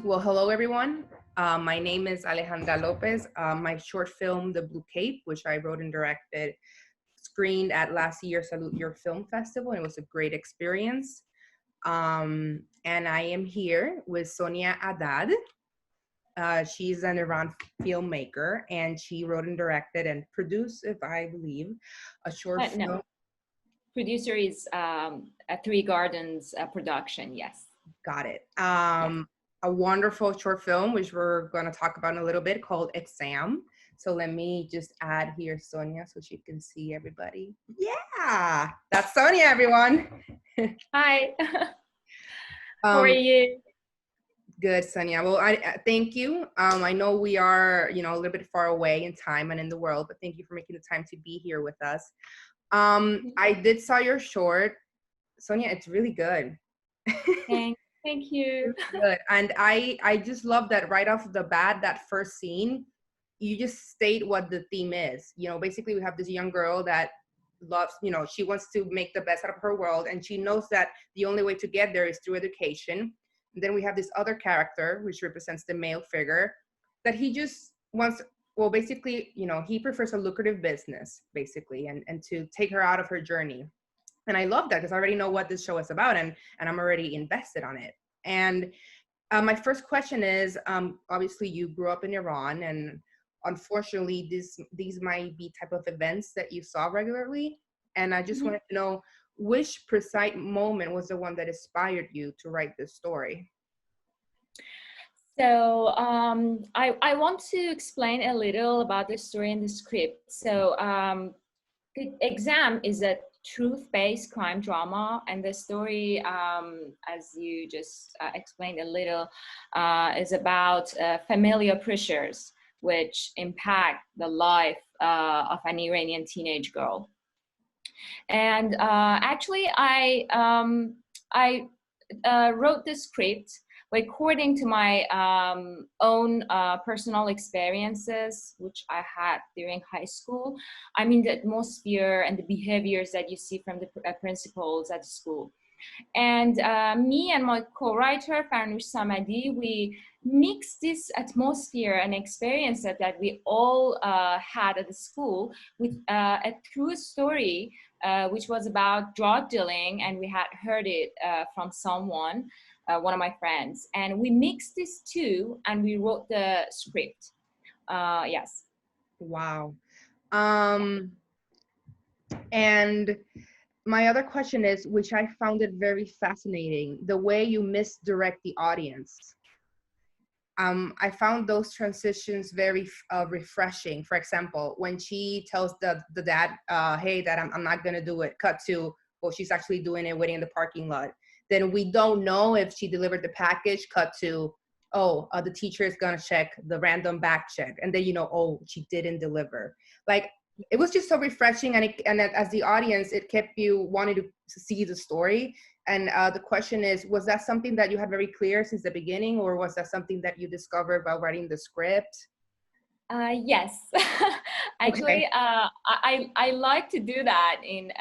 Well, hello everyone. My name is Alejandra Lopez. My short film, The Blue Cape, which I wrote and directed, screened at last year's Salute Your Film Festival, and it was a great experience. And I am here with Sonia Hadad. She's an Iran filmmaker, and she wrote and directed and produced, if I believe, a short film. No. Producer is a Three Gardens production, yes. Got it. Yes. A wonderful short film, which we're going to talk about in a little bit, called Exam. So let me just add here Sonia so she can see everybody. Yeah, that's Sonia, everyone. Hi. How are you? Good, Sonia. Well, I thank you. I know we are, a little bit far away in time and in the world, but thank you for making the time to be here with us. I did saw your short, Sonia. It's really good. Thank you. Good. And I just love that right off the bat, that first scene, you just state what the theme is. Basically we have this young girl that loves, she wants to make the best out of her world, and she knows that the only way to get there is through education. And then we have this other character, which represents the male figure, that he just wants, well, basically, he prefers a lucrative business, basically, and to take her out of her journey. And I love that because I already know what this show is about, and I'm already invested on it. And my first question is, obviously you grew up in Iran, and unfortunately these might be type of events that you saw regularly. And I just wanted to know which precise moment was the one that inspired you to write this story? So I want to explain a little about the story and the script. So the Exam is a truth-based crime drama, and the story, as you just explained a little, is about familial pressures which impact the life of an Iranian teenage girl. And actually, I wrote the script according to my own personal experiences, which I had during high school. I mean, the atmosphere and the behaviors that you see from the principals at school. And me and my co-writer, Farnoosh Samadi, we mixed this atmosphere and experiences that we all had at the school with a true story, which was about drug dealing, and we had heard it from someone, one of my friends, and we mixed these two and we wrote the script. Yes. Wow. And my other question is, which I found it very fascinating, the way you misdirect the audience. I found those transitions very refreshing. For example, when she tells the dad, hey, that I'm not gonna do it, cut to, well, she's actually doing it, waiting in the parking lot. Then we don't know if she delivered the package, cut to, oh, the teacher is gonna check the random back check. And then, oh, she didn't deliver. Like, it was just so refreshing, and as the audience, it kept you wanting to see the story. And the question is, was that something that you had very clear since the beginning, or was that something that you discovered while writing the script? Yes. Actually, okay. I like to do that in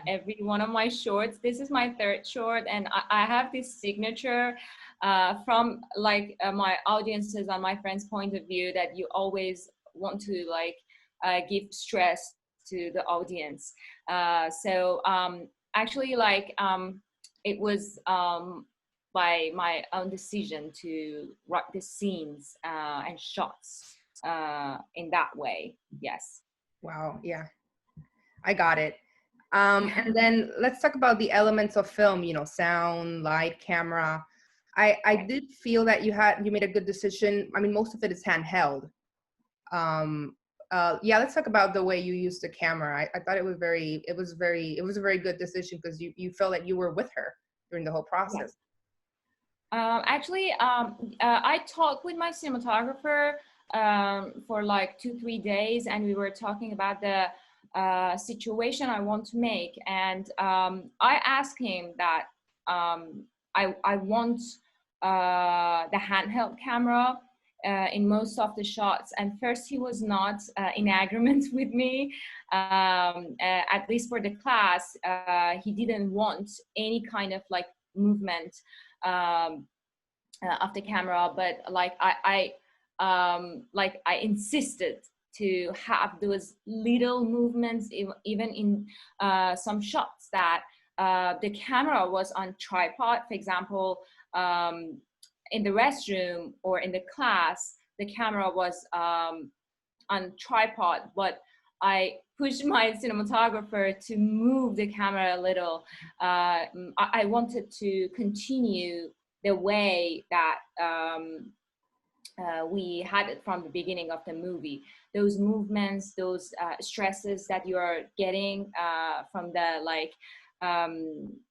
every one of my shorts. This is my third short, and I have this signature from my audiences and my friends' point of view, that you always want to give stress to the audience. So actually, it was by my own decision to write the scenes and shots in that way. Yes. Wow. Yeah, I got it. And then let's talk about the elements of film, sound, light, camera. I did feel that you made a good decision. I mean, most of it is handheld. Yeah, let's talk about the way you used the camera. I thought it was a very good decision, because you felt that you were with her during the whole process. Yeah. Actually, I talked with my cinematographer for 2-3 days, and we were talking about the situation I want to make. And I asked him that I want the handheld camera in most of the shots. And first, he was not in agreement with me. At least for the class, he didn't want any kind of movement of the camera, but like I insisted to have those little movements, even in some shots that the camera was on tripod. For example, in the restroom or in the class, the camera was on tripod, but I pushed my cinematographer to move the camera a little. I wanted to continue the way that we had it from the beginning of the movie. Those movements, those stresses that you are getting from the like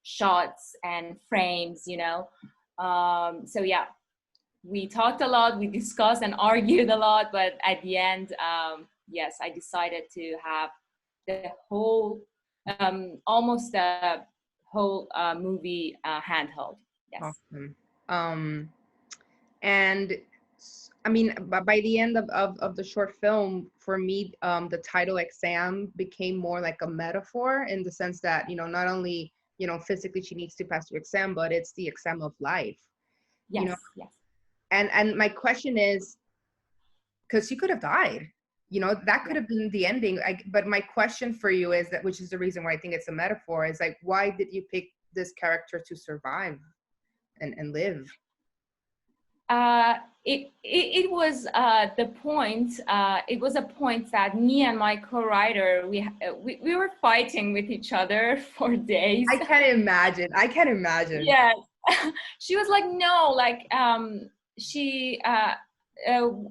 shots and frames, you know. So yeah, we talked a lot, we discussed and argued a lot, but at the end, yes, I decided to have the whole, almost the whole movie handheld. Yes. Awesome. And I mean, by the end of the short film, for me, the title exam became more like a metaphor, in the sense that, you know, not only, you know, physically she needs to pass the exam, but it's the exam of life. Yes, You know, yes. and my question is, because she could have died, you know, that could have been the ending. But my question for you is that, which is the reason why I think it's a metaphor, is like, why did you pick this character to survive and live? It was the point. It was a point that me and my co-writer, we were fighting with each other for days. I can't imagine. I can't imagine. Yes. She was like, no, like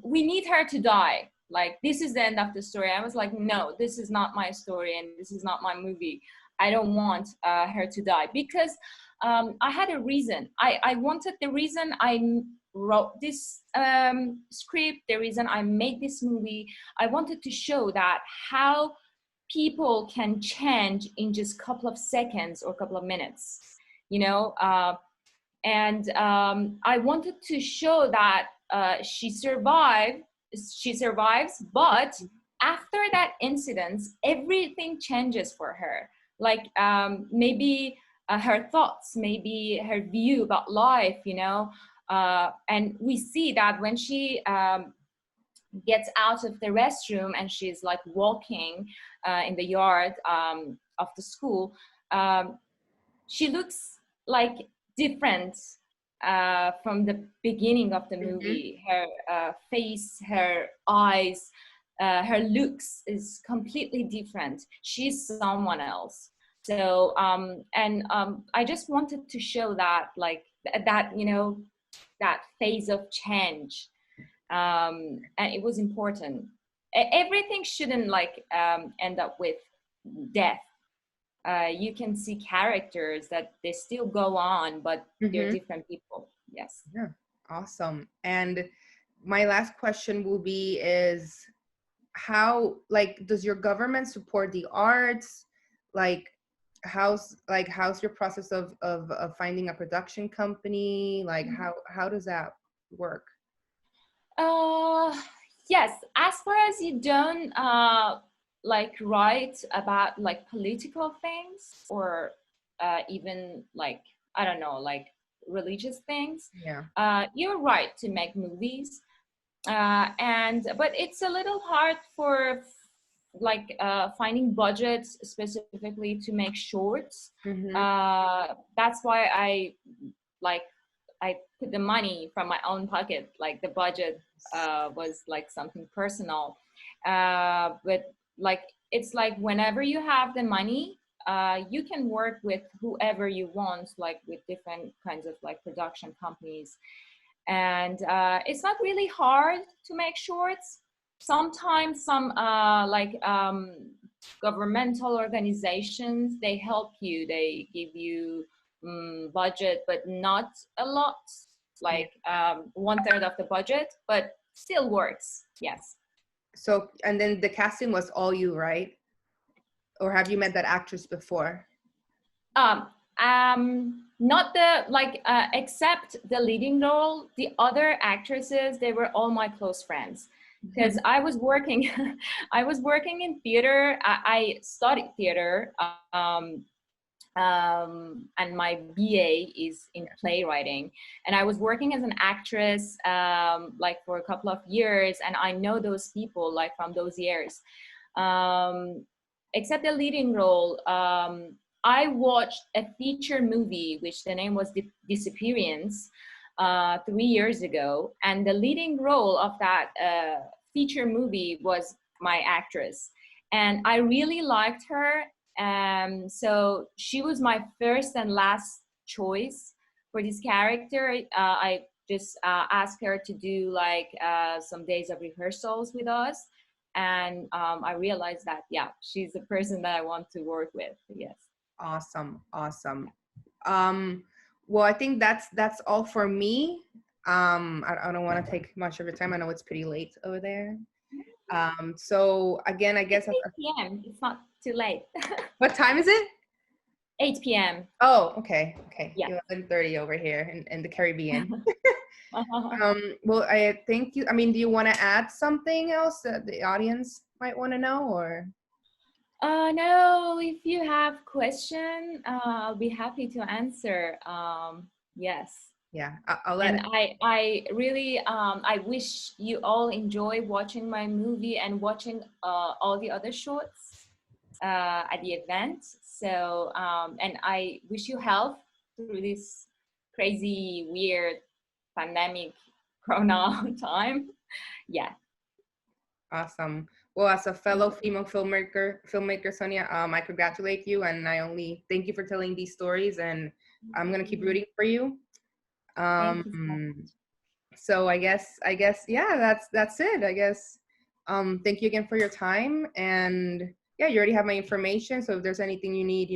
we need her to die. Like, this is the end of the story. I was like, no, this is not my story and this is not my movie. I don't want her to die, because I had a reason. I wanted, the reason I wrote this script, the reason I made this movie, I wanted to show that how people can change in just a couple of seconds or a couple of minutes, you know. And I wanted to show that she survives, but after that incident, everything changes for her. Like maybe her thoughts, maybe her view about life, you know. And we see that when she gets out of the restroom and she's like walking in the yard of the school, she looks like different from the beginning of the movie. Her face, her eyes, her looks is completely different. She's someone else. So I just wanted to show that, like that, you know, that phase of change, and it was important. Everything shouldn't like end up with death. You can see characters that they still go on, but they're different people. Yes. Yeah, awesome. And my last question will be is, how, like, does your government support the arts? Like, how's your process of finding a production company? Like, how does that work? Yes, as far as you don't like write about like political things, or even like, I don't know, like religious things, Yeah. you're right to make movies, but it's a little hard for like finding budgets specifically to make shorts. That's why I put the money from my own pocket. Like the budget was like something personal, but like it's like whenever you have the money, you can work with whoever you want, like with different kinds of like production companies. And it's not really hard to make shorts. Sometimes some governmental organizations, they help you, they give you budget, but not a lot, like 1/3 of the budget, but still works. Yes. So, and then the casting was all you, right? Or have you met that actress before? Not the like except the leading role, the other actresses, they were all my close friends, because I was working I was working in theater. I studied theater and my BA is in playwriting. And I was working as an actress like for a couple of years, and I know those people like from those years. Except the leading role, I watched a feature movie, which the name was Disappearance, 3 years ago. And the leading role of that feature movie was my actress. And I really liked her. So she was my first and last choice for this character. I just asked her to do like some days of rehearsals with us. And I realized that, yeah, she's the person that I want to work with. Yes. Awesome. Awesome. Well, I think that's all for me. I don't want to take much of your time. I know it's pretty late over there. So again, I guess It's 8 p.m. It's not too late. what time is it? 8 p.m. Oh, okay. Okay. Yeah. 11:30 over here in the Caribbean. Well, I thank you. I mean, do you want to add something else that the audience might want to know, or? No, if you have question, I'll be happy to answer. Yes. Yeah, I'll let And I really, I wish you all enjoy watching my movie and watching all the other shorts at the event. So, and I wish you health through this crazy, weird pandemic corona time. Yeah. Awesome. Well, as a fellow female filmmaker, Sonia, I congratulate you, and I only thank you for telling these stories, and I'm gonna keep rooting for you. Thank you so much. So I guess, yeah, that's it. I guess, thank you again for your time, and yeah, you already have my information. So if there's anything you need,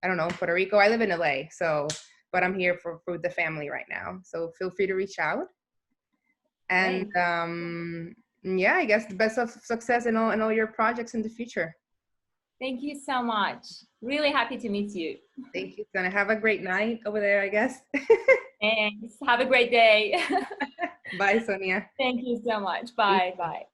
I don't know, Puerto Rico, I live in LA, so, but I'm here for the family right now. So feel free to reach out. And yeah, I guess the best of success in all your projects in the future. Thank you so much. Really happy to meet you. Thank you, Sonia. Have a great night over there, I guess. Thanks. Have a great day. Bye, Sonia. Thank you so much. Bye. Bye.